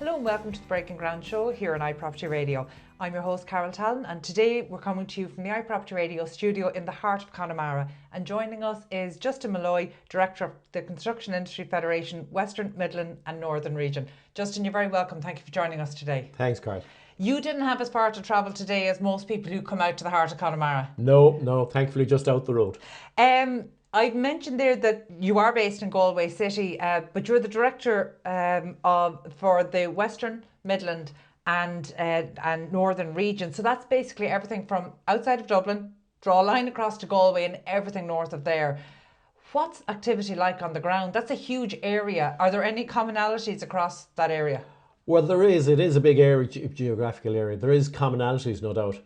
Hello and welcome to the Breaking Ground show here on iProperty Radio. I'm your host Carol Tallon, and today we're coming to you from the iProperty Radio studio in the heart of Connemara, and joining us is Justin Molloy, Director of the Construction Industry Federation, Western, Midland and Northern Region. Justin, you're very welcome. Thank you for joining us today. Thanks, Carl. You didn't have as far to travel today as most people who come out to the heart of Connemara. No, thankfully just out the road. I've mentioned there that you are based in Galway City, but you're the director for the Western, Midland and Northern region. So that's basically everything from outside of Dublin, draw a line across to Galway and everything north of there. What's activity like on the ground? That's a huge area. Are there any commonalities across that area? Well, there is. It is a big area, geographical area. There is commonalities, no doubt,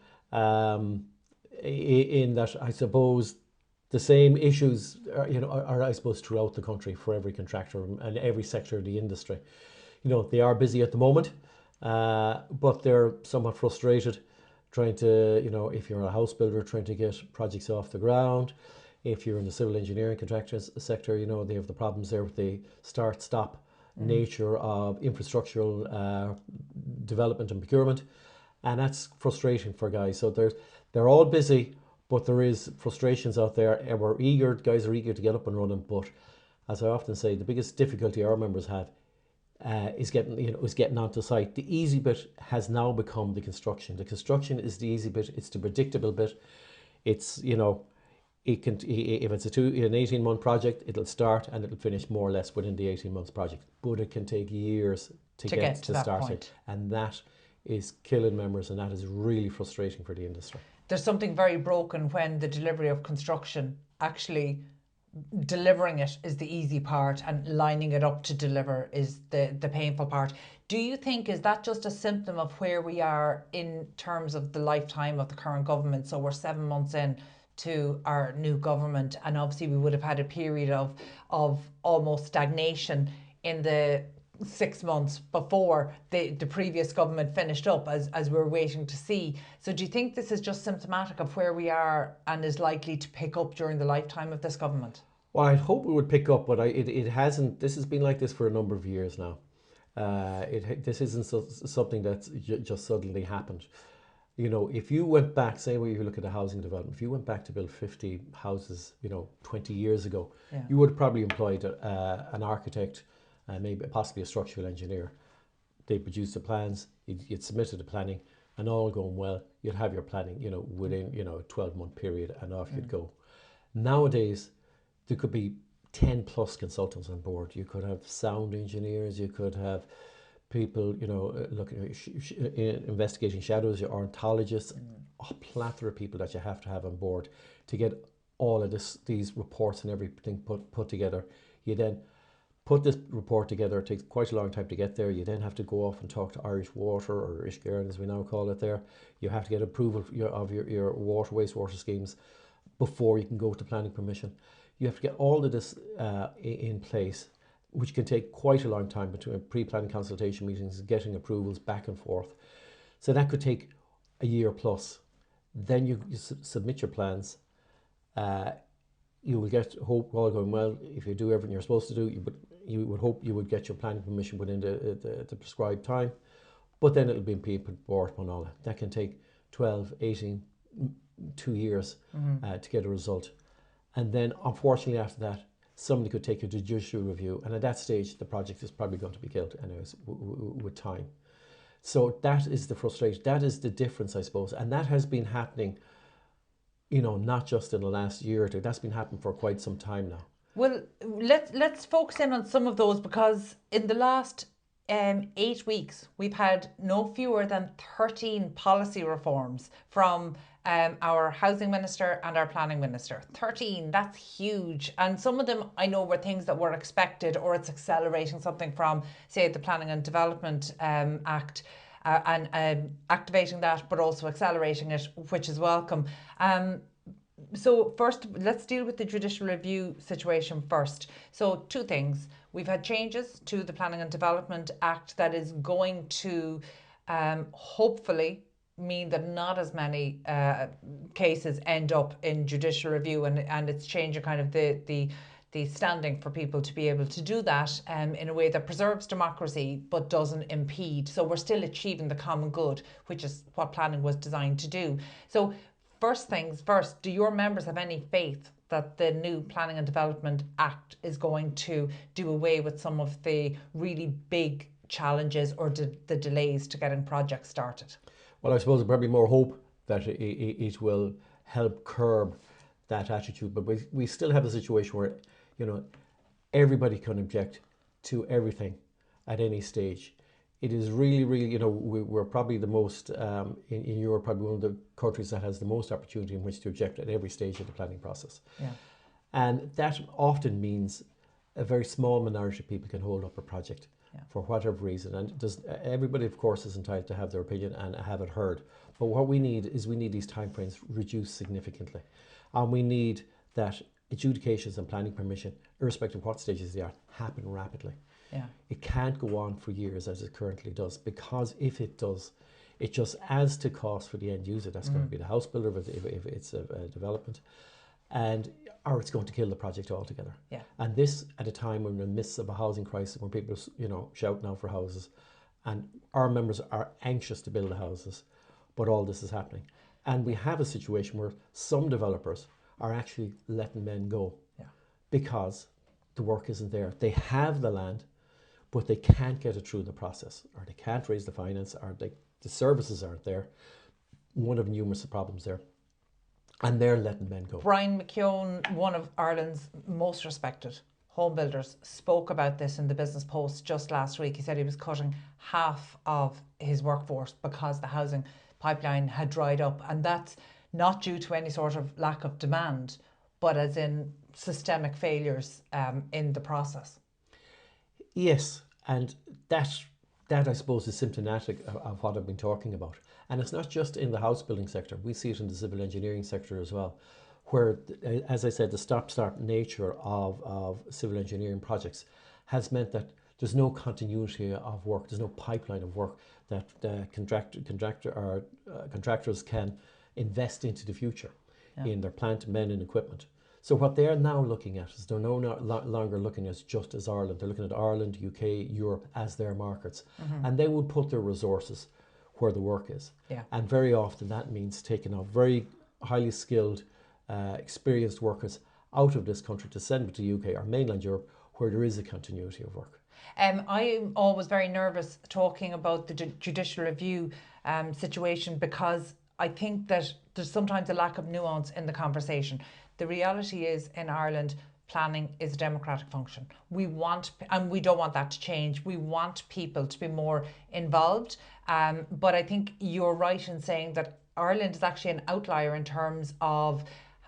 in that I suppose the same issues are I suppose throughout the country for every contractor and every sector of the industry. They are busy at the moment, but they're somewhat frustrated trying to, if you're a house builder trying to get projects off the ground, if you're in the civil engineering contractors sector, they have the problems there with the start-stop nature of infrastructural development and procurement, and that's frustrating for guys. So they're all busy, but there is frustrations out there, and guys are eager to get up and running. But as I often say, the biggest difficulty our members have is getting onto site. The easy bit has now become the construction. The construction is the easy bit. It's the predictable bit. It's it can, if it's an 18-month project, it'll start and it'll finish more or less within the 18 months project. But it can take years to get to start it, and that is killing members, and that is really frustrating for the industry. There's something very broken when the delivery of construction, actually delivering it is the easy part and lining it up to deliver is the painful part. Do you think, is that just a symptom of where we are in terms of the lifetime of the current government? So we're 7 months in to our new government, and obviously we would have had a period of almost stagnation in the 6 months before the previous government finished up, as we're waiting to see. So do you think this is just symptomatic of where we are and is likely to pick up during the lifetime of this government? Well, I'd hope it would pick up, but it hasn't. This has been like this for a number of years now. This isn't something that's just suddenly happened. If you went back, say where you look at the housing development, if you went back to build 50 houses, 20 years ago, you would have probably employed an architect, maybe possibly a structural engineer. They produced the plans, you'd submitted the planning, and all going well, you'd have your planning, within, a 12-month period, and off you'd go. Nowadays, there could be 10 plus consultants on board. You could have sound engineers, you could have people, looking at investigating shadows, your ornithologists, a plethora of people that you have to have on board to get all of these reports and everything put together. You then put this report together. It takes quite a long time to get there. You then have to go off and talk to Irish Water, or Ishgern as we now call it there. You have to get approval of your water, wastewater schemes before you can go to planning permission. You have to get all of this in place, which can take quite a long time between pre-planning consultation meetings, getting approvals back and forth. So that could take a year plus. Then you submit your plans. You will get, hope all going well, if you do everything you're supposed to do, you would hope you would get your planning permission within the prescribed time. But then it'll be put board upon all that. That can take 12, 18, 2 years to get a result. And then unfortunately after that, somebody could take a judicial review, and at that stage the project is probably going to be killed anyways with time. So that is the frustration, that is the difference, I suppose, and that has been happening, not just in the last year or two. That's been happening for quite some time now. Well, let's focus in on some of those, because in the last 8 weeks we've had no fewer than 13 policy reforms from our housing minister and our planning minister. 13, that's huge. And some of them I know were things that were expected, or it's accelerating something from, say, the Planning and Development Act, and activating that, but also accelerating it, which is welcome. So first, let's deal with the judicial review situation first. So 2 things. We've had changes to the Planning and Development Act that is going to hopefully mean that not as many cases end up in judicial review, and it's changing kind of the the standing for people to be able to do that in a way that preserves democracy but doesn't impede. So we're still achieving the common good, which is what planning was designed to do. So first things first, do your members have any faith that the new Planning and Development Act is going to do away with some of the really big challenges or the delays to getting projects started? Well, I suppose there's probably more hope that it will help curb that attitude, but we still have a situation where, you know, everybody can object to everything at any stage. It is really, you know, we're probably the most, in Europe, probably one of the countries that has the most opportunity in which to object at every stage of the planning process. Yeah. And that often means a very small minority of people can hold up a project for whatever reason. And everybody, of course, is entitled to have their opinion and have it heard. But what we need is these timeframes reduced significantly. And we need that adjudications and planning permission, irrespective of what stages they are, happen rapidly. Yeah. It can't go on for years as it currently does, because if it does, it just adds to cost for the end user. That's going to be the house builder if it's a development, or it's going to kill the project altogether. Yeah. And this at a time when we're in the midst of a housing crisis, when people are, you know, shouting out for houses, and our members are anxious to build the houses, but all this is happening. And we have a situation where some developers are actually letting men go because the work isn't there. They have the land, but they can't get it through the process, or they can't raise the finance, or the services aren't there. One of numerous problems there. And they're letting men go. Brian McKeown, one of Ireland's most respected home builders, spoke about this in the Business Post just last week. He said he was cutting half of his workforce because the housing pipeline had dried up, and that's not due to any sort of lack of demand, but as in systemic failures in the process. Yes, and that I suppose is symptomatic of what I've been talking about. And it's not just in the house building sector. We see it in the civil engineering sector as well, where, as I said, the stop-start nature of civil engineering projects has meant that there's no continuity of work, there's no pipeline of work that contractors can invest into the future in their plant, men and equipment. So what they're now looking at is they're no longer looking at just as Ireland. They're looking at Ireland, UK, Europe as their markets. And they would put their resources where the work is. Yeah. And very often that means taking off very highly skilled, experienced workers out of this country to send them to the UK or mainland Europe, where there is a continuity of work. I'm always very nervous talking about the judicial review situation, because I think that there's sometimes a lack of nuance in the conversation. The reality is, in Ireland, planning is a democratic function. We want, and we don't want that to change, we want people to be more involved. But I think you're right in saying that Ireland is actually an outlier in terms of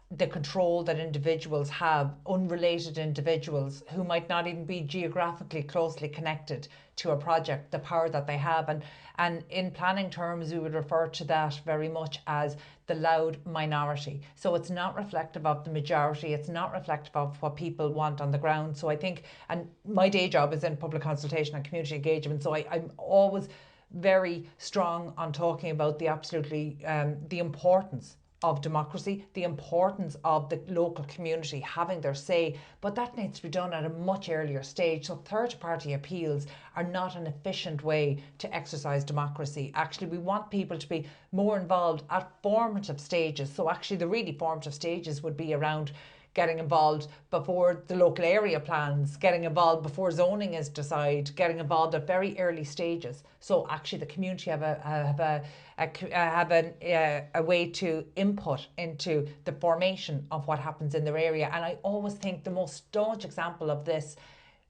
the control that individuals have, unrelated individuals who might not even be geographically closely connected to a project, the power that they have. And in planning terms, we would refer to that very much as the loud minority. So it's not reflective of the majority, it's not reflective of what people want on the ground. So I think, and my day job is in public consultation and community engagement, so I'm always very strong on talking about the absolutely, the importance of democracy, the importance of the local community having their say, but that needs to be done at a much earlier stage. So third-party appeals are not an efficient way to exercise democracy. Actually, we want people to be more involved at formative stages. So actually the really formative stages would be around getting involved before the local area plans, getting involved before zoning is decided, getting involved at very early stages. So actually the community have a way to input into the formation of what happens in their area. And I always think the most staunch example of this,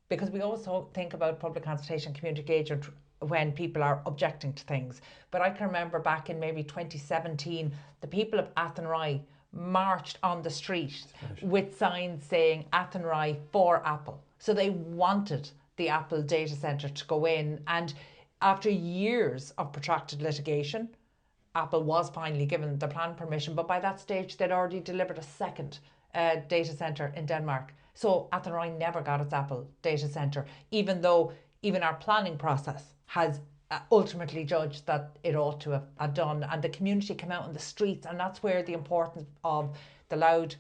because we always think about public consultation, community engagement when people are objecting to things. But I can remember back in maybe 2017, the people of Athenry marched on the street with signs saying Athenry for Apple. So they wanted the Apple data centre to go in, and after years of protracted litigation, Apple was finally given the plan permission, but by that stage they'd already delivered a second data centre in Denmark. So Athenry never got its Apple data centre, even though even our planning process has ultimately judged that it ought to have done, and the community came out on the streets. And that's where the importance of the loud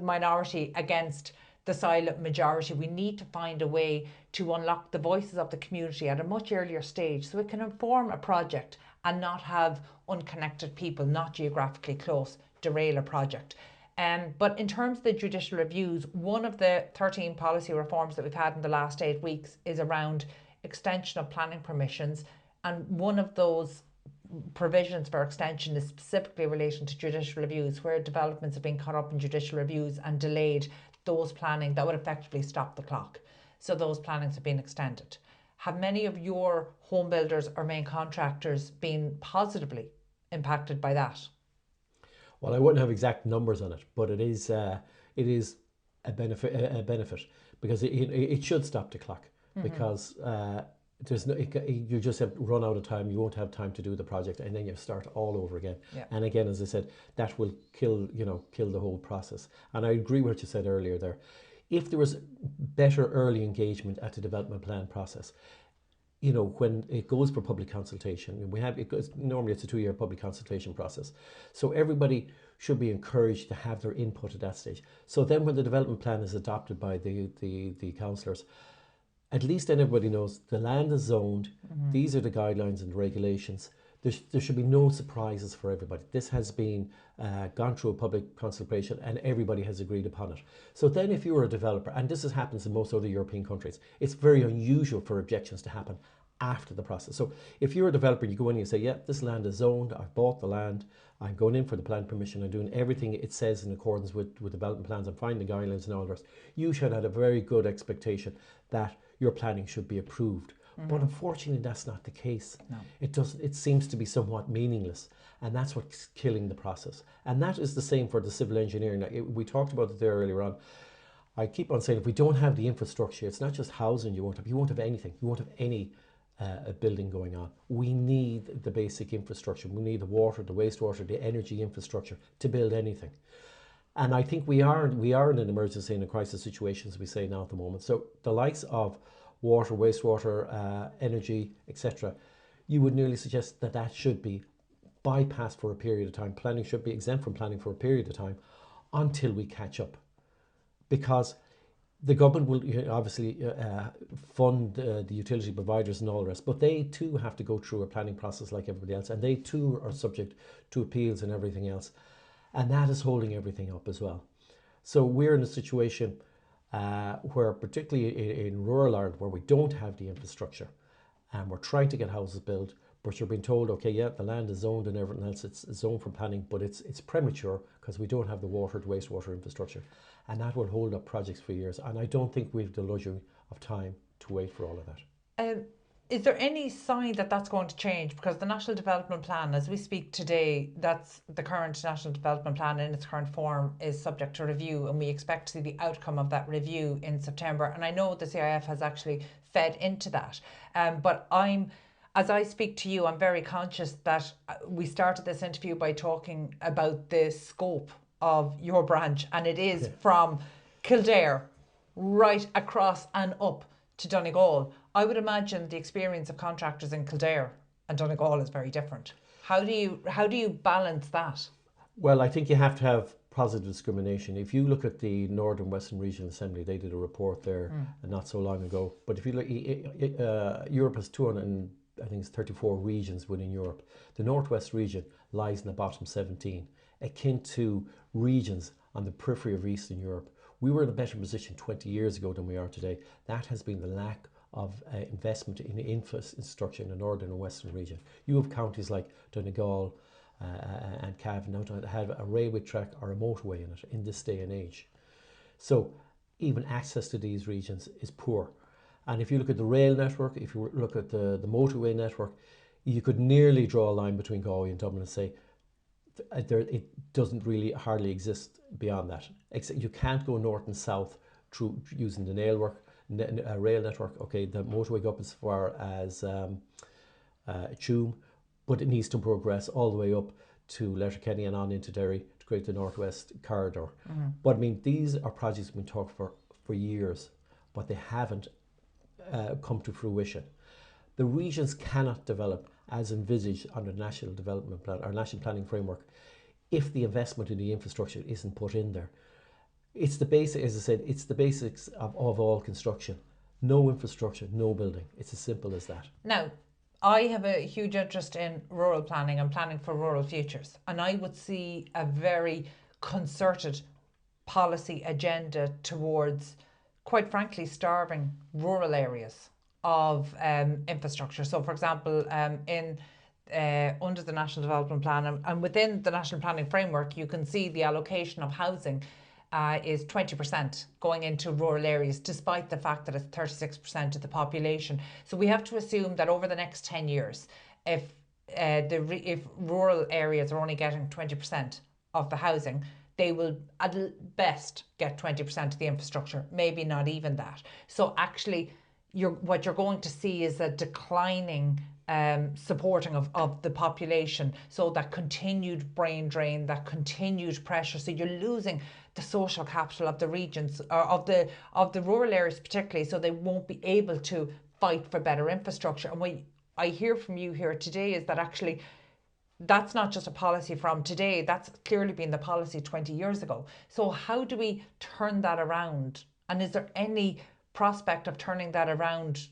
minority against the silent majority. We need to find a way to unlock the voices of the community at a much earlier stage so it can inform a project and not have unconnected people, not geographically close, derail a project. But in terms of the judicial reviews, one of the 13 policy reforms that we've had in the last 8 weeks is around extension of planning permissions. And one of those provisions for extension is specifically relating to judicial reviews, where developments have been caught up in judicial reviews and delayed those planning that would effectively stop the clock. So those plannings have been extended. Have many of your home builders or main contractors been positively impacted by that? Well, I wouldn't have exact numbers on it, but it is a benefit because it should stop the clock, because there's no, you just have run out of time. You won't have time to do the project, and then you start all over again. Yeah. And again, as I said, that will kill the whole process. And I agree with what you said earlier there. If there was better early engagement at the development plan process, when it goes for public consultation, normally it's a 2-year public consultation process. So everybody should be encouraged to have their input at that stage. So then when the development plan is adopted by the councillors, at least then everybody knows the land is zoned, these are the guidelines and regulations. There should be no surprises for everybody. This has been gone through a public consultation and everybody has agreed upon it. So then if you were a developer, and this happens in most other European countries, it's very unusual for objections to happen after the process. So if you're a developer, you go in and you say, yeah, this land is zoned, I've bought the land, I'm going in for the plan permission, I'm doing everything it says in accordance with development plans, I'm finding the guidelines and all the rest. You should have a very good expectation that your planning should be approved. But unfortunately, that's not the case. No. It seems to be somewhat meaningless, and that's what's killing the process. And that is the same for the civil engineering. Now, we talked about it there earlier on. I keep on saying, if we don't have the infrastructure, it's not just housing you won't have anything. You won't have any building going on. We need the basic infrastructure. We need the water, the wastewater, the energy infrastructure to build anything. And I think we are in an emergency and a crisis situation, as we say now at the moment. So the likes of water, wastewater, energy, etc., you would nearly suggest that should be bypassed for a period of time. Planning should be exempt from planning for a period of time until we catch up. Because the government will obviously fund the utility providers and all the rest, but they too have to go through a planning process like everybody else, and they too are subject to appeals and everything else. And that is holding everything up as well. So we're in a situation where, particularly in rural Ireland, where we don't have the infrastructure and we're trying to get houses built, but you're being told, okay, yeah, the land is zoned and everything else, it's zoned for planning, but it's premature because we don't have the water, the wastewater infrastructure, and that will hold up projects for years. And I don't think we've the luxury of time to wait for all of that. Is there any sign that that's going to change? Because the National Development Plan, as we speak today, that's the current National Development Plan in its current form is subject to review, and we expect to see the outcome of that review in September. And I know the CIF has actually fed into that. But as I speak to you, I'm very conscious that we started this interview by talking about the scope of your branch, and it is from Kildare right across and up to Donegal. I would imagine the experience of contractors in Kildare and Donegal is very different. How do you balance that? Well, I think you have to have positive discrimination. If you look at the Northern Western Regional Assembly, they did a report there not so long ago. But if you look, Europe has 34 regions within Europe. The Northwest region lies in the bottom 17, akin to regions on the periphery of Eastern Europe. We were in a better position 20 years ago than we are today. That has been the lack of investment in infrastructure in the northern and western region. You have counties like Donegal and Cavan now to have a railway track or a motorway in it in this day and age. So even access to these regions is poor. And if you look at the rail network, if you look at the motorway network, you could nearly draw a line between Galway and Dublin and say it doesn't really hardly exist beyond that. Except you can't go north and south through using the rail network. Okay, the motorway go up as far as Tuam, but it needs to progress all the way up to Letterkenny and on into Derry to create the Northwest Corridor. But I mean, these are projects we've been talking for years, but they haven't come to fruition. The regions cannot develop as envisaged under the National Development Plan or National Planning Framework if the investment in the infrastructure isn't put in there. It's the basic, as I said, it's the basics of all construction. No infrastructure, no building. It's as simple as that. Now, I have a huge interest in rural planning and planning for rural futures, and I would see a very concerted policy agenda towards, quite frankly, starving rural areas of infrastructure. So, for example, in under the National Development Plan and within the National Planning Framework, you can see the allocation of housing is 20% going into rural areas, despite the fact that it's 36% of the population. So we have to assume that over the next 10 years, if rural areas are only getting 20% of the housing, they will at best get 20% of the infrastructure, maybe not even that. So actually, what you're going to see is a declining supporting of the population. So that continued brain drain, that continued pressure. So you're losing the social capital of the regions, or of the rural areas particularly, so they won't be able to fight for better infrastructure. And what I hear from you here today is that actually that's not just a policy from today, that's clearly been the policy 20 years ago. So how do we turn that around? And is there any prospect of turning that around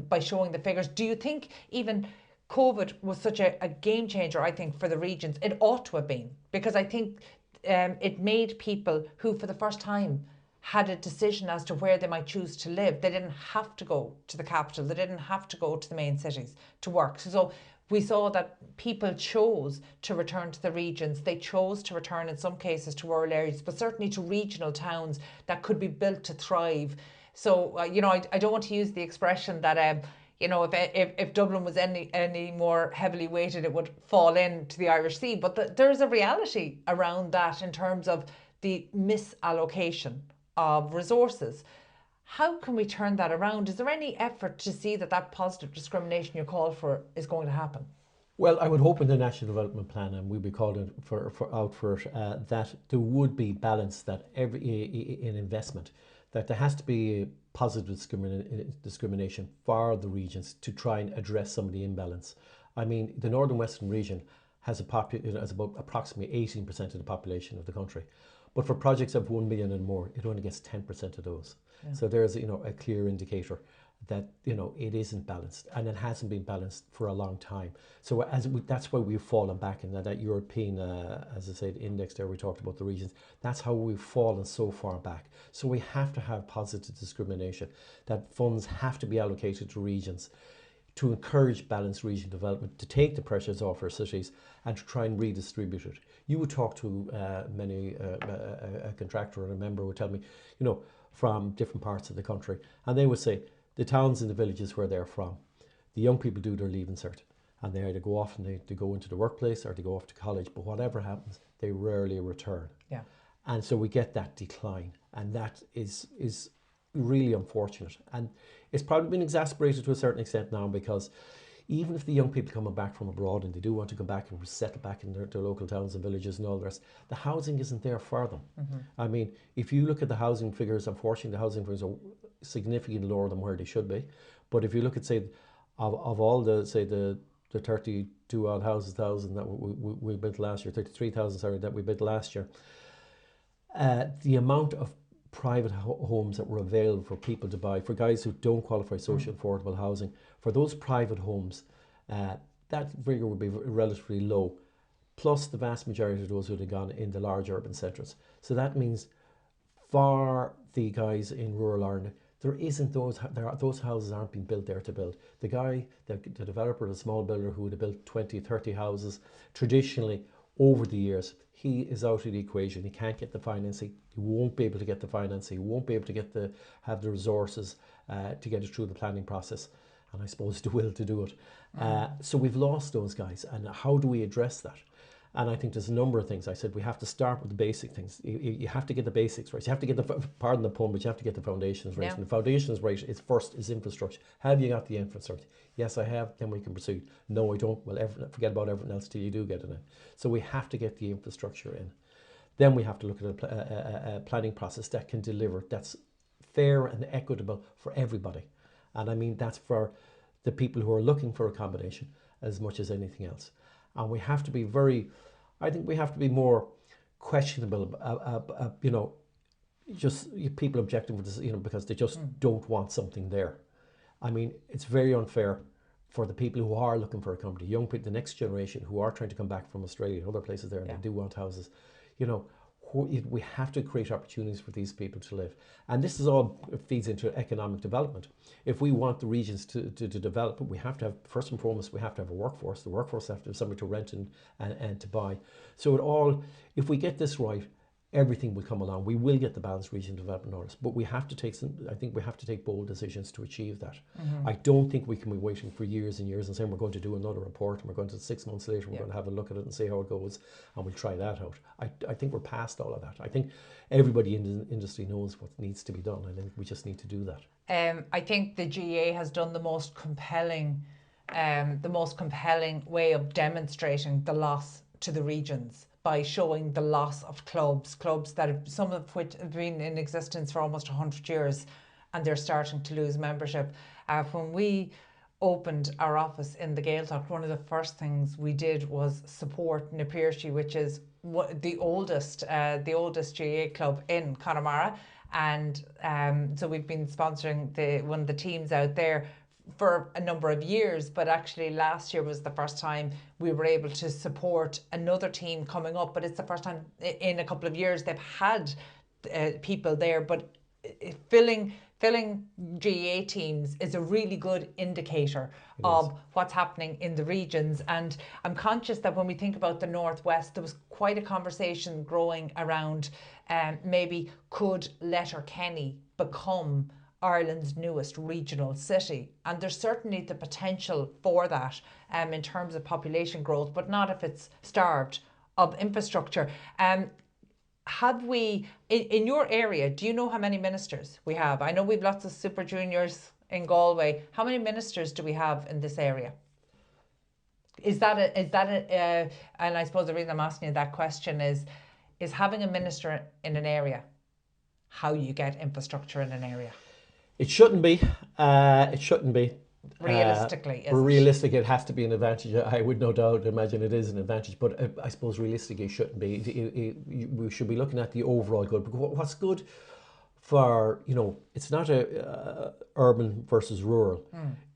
by showing the figures? Do you think even COVID was such a game changer, I think, for the regions? It ought to have been, because I think it made people who for the first time had a decision as to where they might choose to live. They didn't have to go to the capital, they didn't have to go to the main cities to work. So we saw that people chose to return to the regions. They chose to return in some cases to rural areas, but certainly to regional towns that could be built to thrive. So, I don't want to use the expression that, if Dublin was any more heavily weighted, it would fall into the Irish Sea. But there's a reality around that in terms of the misallocation of resources. How can we turn that around? Is there any effort to see that positive discrimination you call for is going to happen? Well, I would hope in the National Development Plan, and we'll be calling for it, that there would be balance, that in investment, that there has to be positive discrimination for the regions to try and address some of the imbalance. I mean, the Northern Western region has about approximately 18% of the population of the country. But for projects of 1 million and more, it only gets 10% of those. Yeah. So there's a clear indicator that it isn't balanced, and it hasn't been balanced for a long time. So that's why we've fallen back in that European, as I said, index there. We talked about the regions. That's how we've fallen so far back. So we have to have positive discrimination. That funds have to be allocated to regions to encourage balanced regional development, to take the pressures off our cities, and to try and redistribute it. You would talk to many a contractor or a member would tell me, from different parts of the country, and they would say the towns and the villages where they're from, the young people do their leaving cert, and they either go off and they go into the workplace or they go off to college, but whatever happens, they rarely return. Yeah. And so we get that decline, and that is really unfortunate. And it's probably been exacerbated to a certain extent now, because even if the young people coming back from abroad and they do want to come back and settle back in their local towns and villages and all the rest, the housing isn't there for them. Mm-hmm. I mean, if you look at the housing figures, unfortunately the housing figures are significantly lower than where they should be. But if you look at, say, of all the 32 odd thousand that we built last year, 33,000, sorry, that we built last year, the amount of private homes that were available for people to buy, for guys who don't qualify social affordable housing, for those private homes, that figure would be relatively low. Plus the vast majority of those would have gone in the large urban centres. So that means for the guys in rural Ireland, there isn't those houses aren't being built there to build. The guy, the developer, the small builder who would have built 20, 30 houses traditionally over the years, he is out of the equation. He can't get the financing. He won't be able to get the financing. He won't be able to have the resources to get it through the planning process, and I suppose the will to do it. So we've lost those guys, and how do we address that? And I think there's a number of things. I said we have to start with the basic things. You have to get the basics right. You have to get pardon the pun, but you have to get the foundations right. Yeah. And the foundations right is infrastructure. Have you got the infrastructure? Yes, I have. Then we can proceed. No, I don't. Well, forget about everything else till you do get it in. So we have to get the infrastructure in. Then we have to look at a planning process that can deliver, that's fair and equitable for everybody. And I mean, that's for the people who are looking for accommodation as much as anything else. And we have to be more questionable, people objecting for this, because they just don't want something there. I mean, it's very unfair for the people who are looking for a company, young people, the next generation who are trying to come back from Australia and other places there, and they do want houses. We have to create opportunities for these people to live. And this is all feeds into economic development. If we want the regions to develop, we have to have, first and foremost, we have to have a workforce. The workforce have to have somebody to rent and to buy. So if we get this right, everything will come along. We will get the balanced region development orders, but we have to take bold decisions to achieve that. I don't think we can be waiting for years and years and saying we're going to do another report and we're going to 6 months later, we're going to have a look at it and see how it goes and we'll try that out. I think we're past all of that. I think everybody in the industry knows what needs to be done. I think we just need to do that. I think the GA has done the most compelling way of demonstrating the loss to the regions by showing the loss of clubs that some of which have been in existence for almost 100 years, and they're starting to lose membership. When we opened our office in the Gaeltacht, one of the first things we did was support MPRII, which is the oldest GAA club in Connemara, and so we've been sponsoring one of the teams out there for a number of years, but actually last year was the first time we were able to support another team coming up. But it's the first time in a couple of years they've had people there. But filling GAA teams is a really good indicator of what's happening in the regions. And I'm conscious that when we think about the Northwest, there was quite a conversation growing around maybe could Letterkenny become Ireland's newest regional city, and there's certainly the potential for that in terms of population growth, but not if it's starved of infrastructure. Have we, in your area, do you know how many ministers we have? I know we've lots of super juniors in Galway. How many ministers do we have in this area? And I suppose the reason I'm asking you that question is having a minister in an area how you get infrastructure in an area? It shouldn't be. It shouldn't be. Realistically, it has to be an advantage. I would no doubt imagine it is an advantage, but I suppose realistically it shouldn't be. We should be looking at the overall good. But what's good for, it's not a urban versus rural.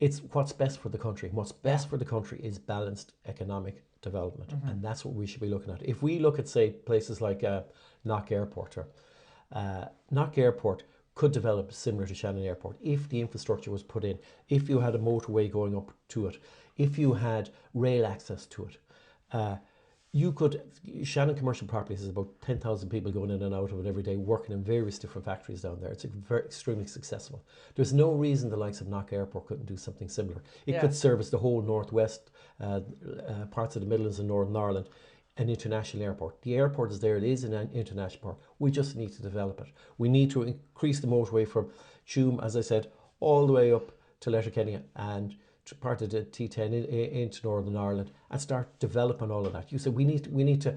It's what's best for the country. What's best for the country is balanced economic development, and that's what we should be looking at. If we look at, say, places like Knock Airport, Knock Airport could develop similar to Shannon Airport if the infrastructure was put in, if you had a motorway going up to it, if you had rail access to it. Shannon Commercial Properties has about 10,000 people going in and out of it every day, working in various different factories down there. It's extremely successful. There's no reason the likes of Knock Airport couldn't do something similar. It could service the whole northwest, parts of the Midlands and Northern Ireland. An international airport. The airport is there, it is an international airport. We just need to develop it. We need to increase the motorway from Tuam, as I said, all the way up to Letterkenny and part of the T10 into Northern Ireland, and start developing all of that. You said we need to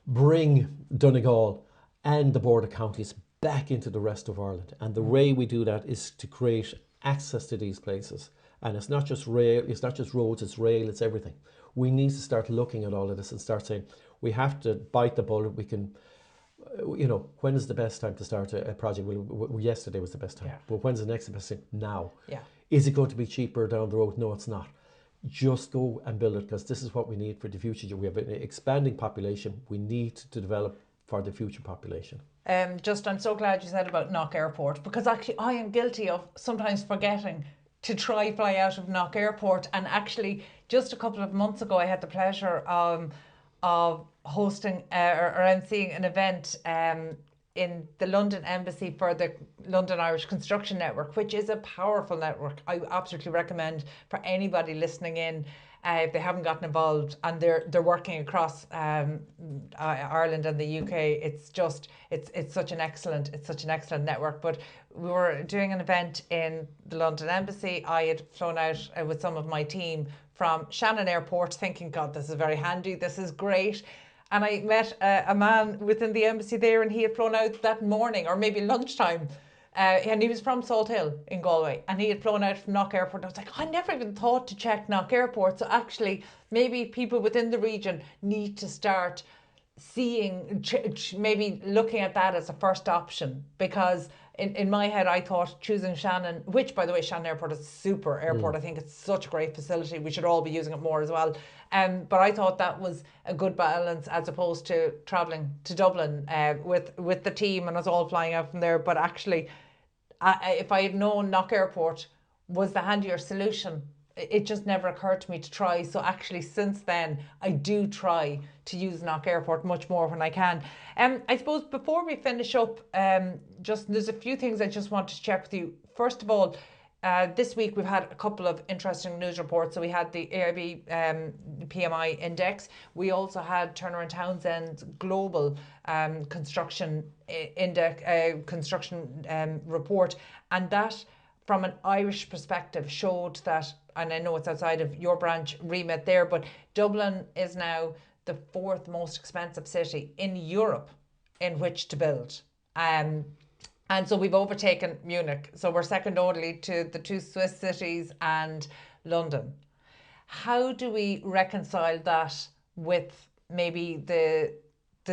bring Donegal and the border counties back into the rest of Ireland. And the way we do that is to create access to these places. And it's not just rail, it's not just roads, it's rail, it's everything. We need to start looking at all of this and start saying, we have to bite the bullet. We can, when is the best time to start a project? Well, yesterday was the best time. But when's the next best time? Now. Is it going to be cheaper down the road? No, it's not. Just go and build it, because this is what we need for the future. We have an expanding population. We need to develop for the future population. Just, I'm so glad you said about Knock Airport, because actually I am guilty of sometimes forgetting to fly out of Knock Airport. And actually, just a couple of months ago, I had the pleasure of hosting or emceeing an event in the London Embassy for the London Irish Construction Network, which is a powerful network. I absolutely recommend for anybody listening in, if they haven't gotten involved, and they're working across Ireland and the UK. It's such an excellent network. But we were doing an event in the London Embassy. I had flown out with some of my team from Shannon Airport, thinking, God, this is very handy, this is great. And I met a man within the embassy there, and he had flown out that morning, or maybe lunchtime. And he was from Salt Hill in Galway, and he had flown out from Knock Airport. I was like, I never even thought to check Knock Airport. So actually, maybe people within the region need to start seeing, maybe looking at that as a first option, because in my head I thought choosing Shannon, which by the way Shannon Airport is a super airport, I think it's such a great facility, we should all be using it more as well, but I thought that was a good balance as opposed to travelling to Dublin with the team and us all flying out from there. But actually, if I had known Knock Airport was the handier solution, it just never occurred to me to try. So actually since then I do try to use Knock Airport much more when I can. I suppose before we finish up, just there's a few things I just want to check with you. First of all, this week we've had a couple of interesting news reports. So we had the AIB PMI index. We also had Turner and Townsend's global construction index, construction report, and that, from an Irish perspective, showed that, and I know it's outside of your branch remit there, but Dublin is now the fourth most expensive city in Europe in which to build. And so we've overtaken Munich. So we're second only to the two Swiss cities and London. How do we reconcile that with maybe the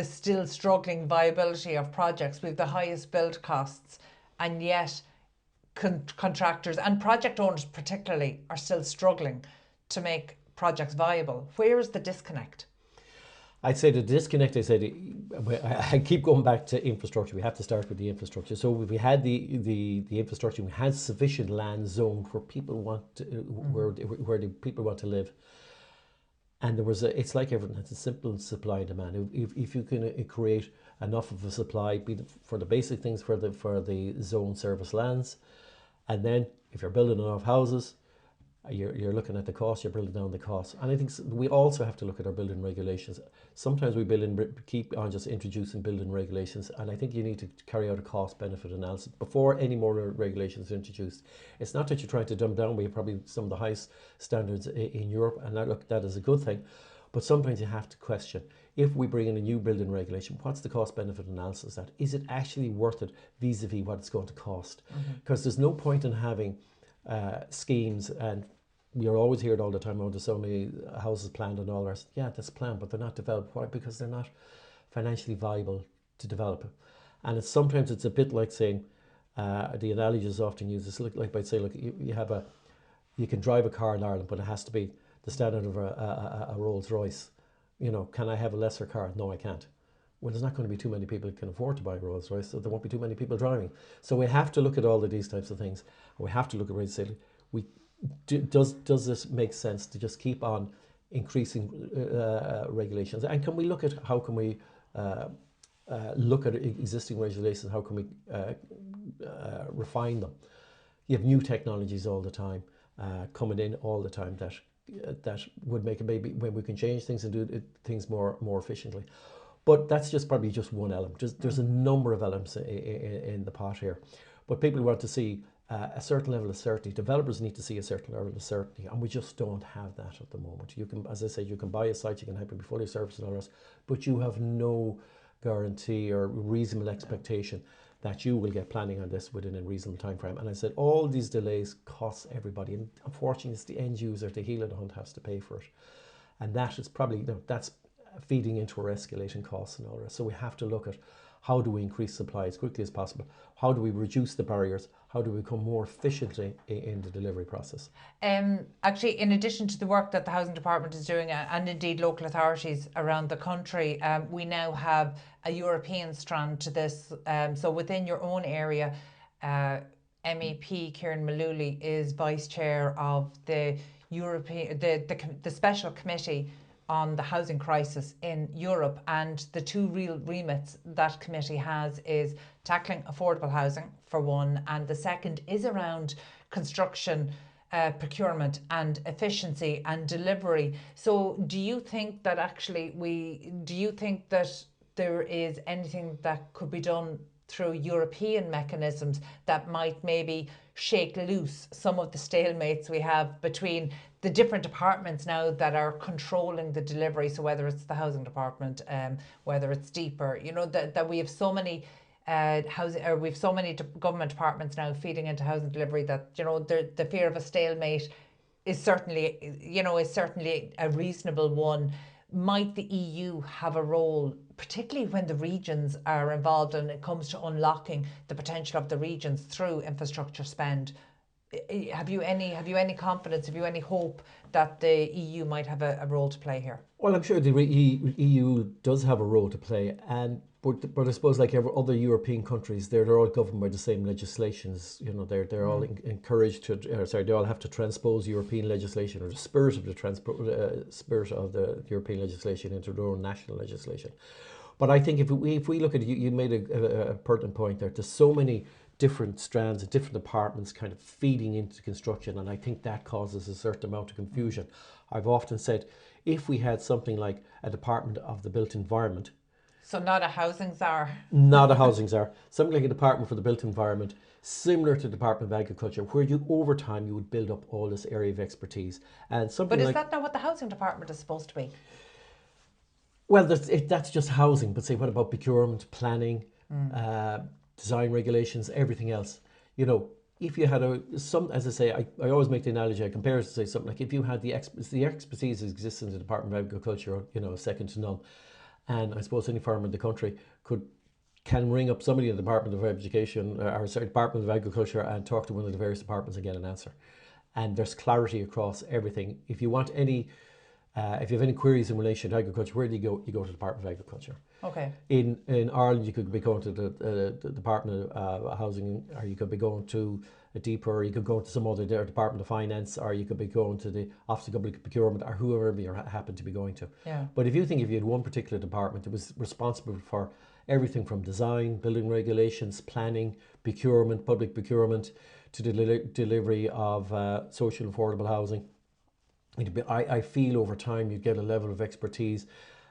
still struggling viability of projects? We have the highest build costs, and yet contractors and project owners particularly are still struggling to make projects viable. Where is the disconnect? I'd say the disconnect, I keep going back to infrastructure. We have to start with the infrastructure. So if we had the infrastructure, we had sufficient land zoned where people want to, where the people want to live. And there was it's like everything, it's a simple supply and demand. If you can create enough of a supply, for the basic things, for the zone service lands, and then if you're building enough houses, you're looking at the cost, you're building down the cost. And I think we also have to look at our building regulations. Sometimes we keep on just introducing building regulations, and I think you need to carry out a cost benefit analysis before any more regulations are introduced. It's not that you're trying to dumb down, we have probably some of the highest standards in Europe, and that is a good thing. But sometimes you have to question, if we bring in a new building regulation, what's the cost benefit analysis? That is it actually worth it vis-a-vis what it's going to cost? Because there's no point in having schemes, and we are always heard all the time, oh, there's so many houses planned and all the rest. Yeah, that's planned, but they're not developed. Why? Because they're not financially viable to develop. And sometimes it's a bit like saying, the analogy is often used, it's like by saying, look, you can drive a car in Ireland, but it has to be the standard of a Rolls Royce. You know, can I have a lesser car? No, I can't. Well, there's not going to be too many people who can afford to buy a Rolls Royce, so there won't be too many people driving. So we have to look at all of these types of things. We have to look at ways to say, does this make sense to just keep on increasing regulations? And can we look at how can we look at existing regulations? How can we refine them? You have new technologies all the time coming in all the time that would make it maybe when we can change things and do things more efficiently. But that's just probably just one element. There's a number of elements in the pot here. But people want to see a certain level of certainty. Developers need to see a certain level of certainty, and we just don't have that at the moment. You can, as I said, you can buy a site, you can have it be fully serviced and all the rest, but you have no guarantee or reasonable expectation that you will get planning on this within a reasonable time frame. And I said all these delays cost everybody, and unfortunately it's the end user, the heel of the hunt, has to pay for it. And that is probably, that's feeding into our escalating costs and all the rest. So we have to look at how do we increase supply as quickly as possible? How do we reduce the barriers? How do we become more efficient in the delivery process? Actually, in addition to the work that the Housing Department is doing, and indeed local authorities around the country, we now have a European strand to this. So within your own area, MEP Kieran Malooly is Vice Chair of the European, the Special Committee on the housing crisis in Europe, and the two real remits that committee has is tackling affordable housing for one, and the second is around construction, procurement and efficiency and delivery. So do you think that actually there is anything that could be done through European mechanisms that might maybe shake loose some of the stalemates we have between the different departments now that are controlling the delivery? So whether it's the housing department, whether it's deeper, you know, that we have so many we've so many government departments now feeding into housing delivery that, you know, the fear of a stalemate is certainly a reasonable one. might the EU have a role, particularly when the regions are involved and it comes to unlocking the potential of the regions through infrastructure spend? Have you any confidence, have you any hope that the EU might have a role to play here? Well, I'm sure the EU does have a role to play, but I suppose like every other European countries, they're all governed by the same legislations. You know, they're all encouraged to, they all have to transpose European legislation, or the spirit of the spirit of the European legislation into their own national legislation. But I think if we look at it, you made a pertinent point there. There's so many different strands, different departments kind of feeding into construction, and I think that causes a certain amount of confusion. I've often said, if we had something like a department of the built environment, so not a housing czar, not a housing czar, something like a department for the built environment, similar to the Department of Agriculture, where you over time you would build up all this area of expertise, and something. But is like, that not what the housing department is supposed to be? Well, that's just housing. But say, what about procurement, planning, design regulations, everything else? You know, if you had as I say, I always make the analogy, I compare it to say something like, if you had the expertise that exists in the Department of Agriculture, you know, second to none, and I suppose any farmer in the country can ring up somebody in the Department of Education, Department of Agriculture, and talk to one of the various departments and get an answer. And there's clarity across everything. If you have any queries in relation to agriculture, where do you go? You go to the Department of Agriculture. Okay. In Ireland, you could be going to the Department of Housing, or you could be going to a deeper, or you could go to some other Department of Finance, or you could be going to the Office of Public Procurement, or whoever you happen to be going to. Yeah. But if you had one particular department that was responsible for everything from design, building regulations, planning, procurement, public procurement, to the delivery of social affordable housing, I feel over time you'd get a level of expertise,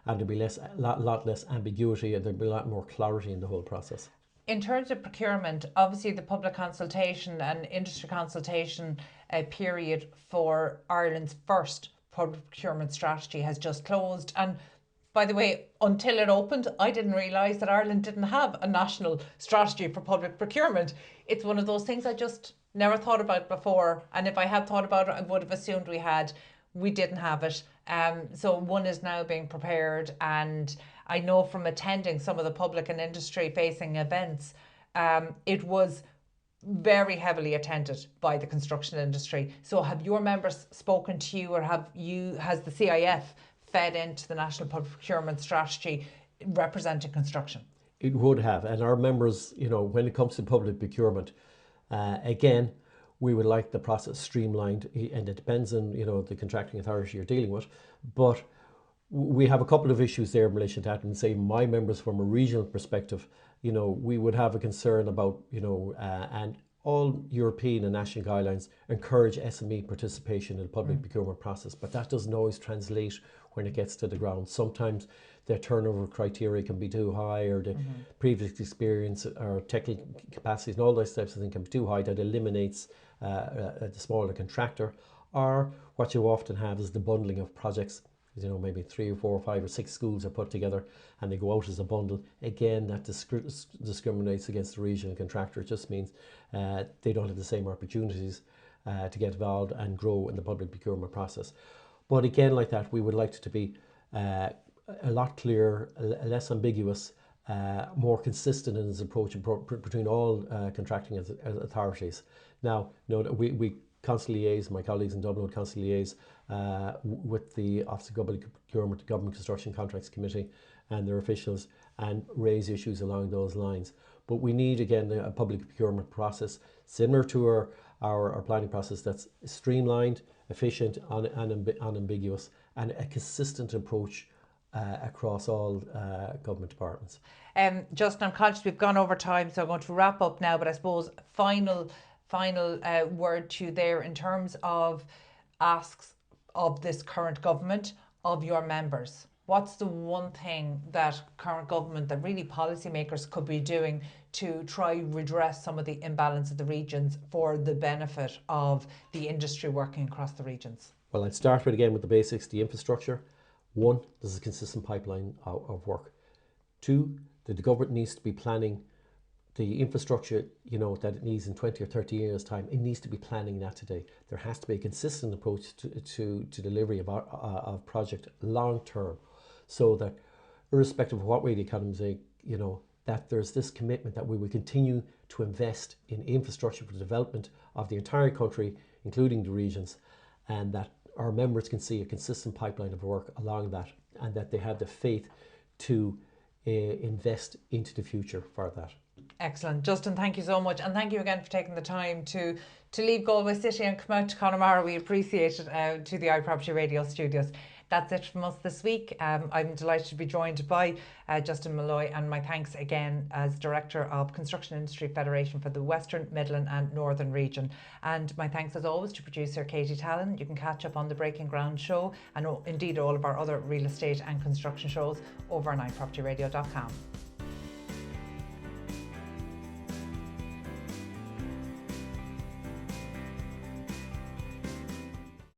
and there'd be a lot less ambiguity, and there'd be a lot more clarity in the whole process. In terms of procurement, obviously the public consultation and industry consultation period for Ireland's first public procurement strategy has just closed. And by the way, until it opened, I didn't realise that Ireland didn't have a national strategy for public procurement. It's one of those things I just never thought about before. And if I had thought about it, I would have assumed we had. We didn't have it. So one is now being prepared, and I know from attending some of the public and industry facing events, it was very heavily attended by the construction industry. So have your members spoken to you, or has the CIF fed into the National Public Procurement Strategy representing construction? It would have, and our members, you know, when it comes to public procurement, again, we would like the process streamlined, and it depends on, you know, the contracting authority you're dealing with. But we have a couple of issues there in relation to that, and say my members from a regional perspective, you know, we would have a concern about, you know, and all European and national guidelines encourage SME participation in the public procurement process, but that doesn't always translate when it gets to the ground. Sometimes their turnover criteria can be too high, or the previous experience or technical capacities and all those types of things can be too high, that eliminates the smaller contractor. Or what you often have is the bundling of projects. You know, maybe 3 or 4 or 5 or 6 schools are put together and they go out as a bundle. Again, that discriminates against the regional contractor. It just means they don't have the same opportunities to get involved and grow in the public procurement process. But again, like that, we would like it to be a lot clearer, less ambiguous, more consistent in its approach between all contracting authorities. Now, you know, we constantly liaise, my colleagues in Dublin would constantly liaise with the Office of Public Procurement, Government Construction Contracts Committee and their officials, and raise issues along those lines. But we need, again, a public procurement process similar to our planning process, that's streamlined, efficient, unambiguous, and a consistent approach across all government departments. Justin, I'm conscious we've gone over time, so I'm going to wrap up now, but I suppose final word to you there in terms of asks of this current government, of your members. What's the one thing that current government, that really policymakers could be doing to try redress some of the imbalance of the regions for the benefit of the industry working across the regions? Well, I'd start with the basics, the infrastructure. 1, there's a consistent pipeline of work. 2, that the government needs to be planning the infrastructure, you know, that it needs in 20 or 30 years' time. It needs to be planning that today. There has to be a consistent approach to delivery of project long term. so that irrespective of what way the economy is saying, you know, that there's this commitment that we will continue to invest in infrastructure for the development of the entire country, including the regions, and that our members can see a consistent pipeline of work along that, and that they have the faith to invest into the future for that. Excellent. Justin, thank you so much. And thank you again for taking the time to leave Galway City and come out to Connemara. We appreciate it, to the iProperty Radio studios. That's it from us this week. I'm delighted to be joined by Justin Molloy, and my thanks again as Director of Construction Industry Federation for the Western, Midland and Northern region. And my thanks as always to producer Katie Tallon. You can catch up on the Breaking Ground show and indeed all of our other real estate and construction shows over on iPropertyradio.com.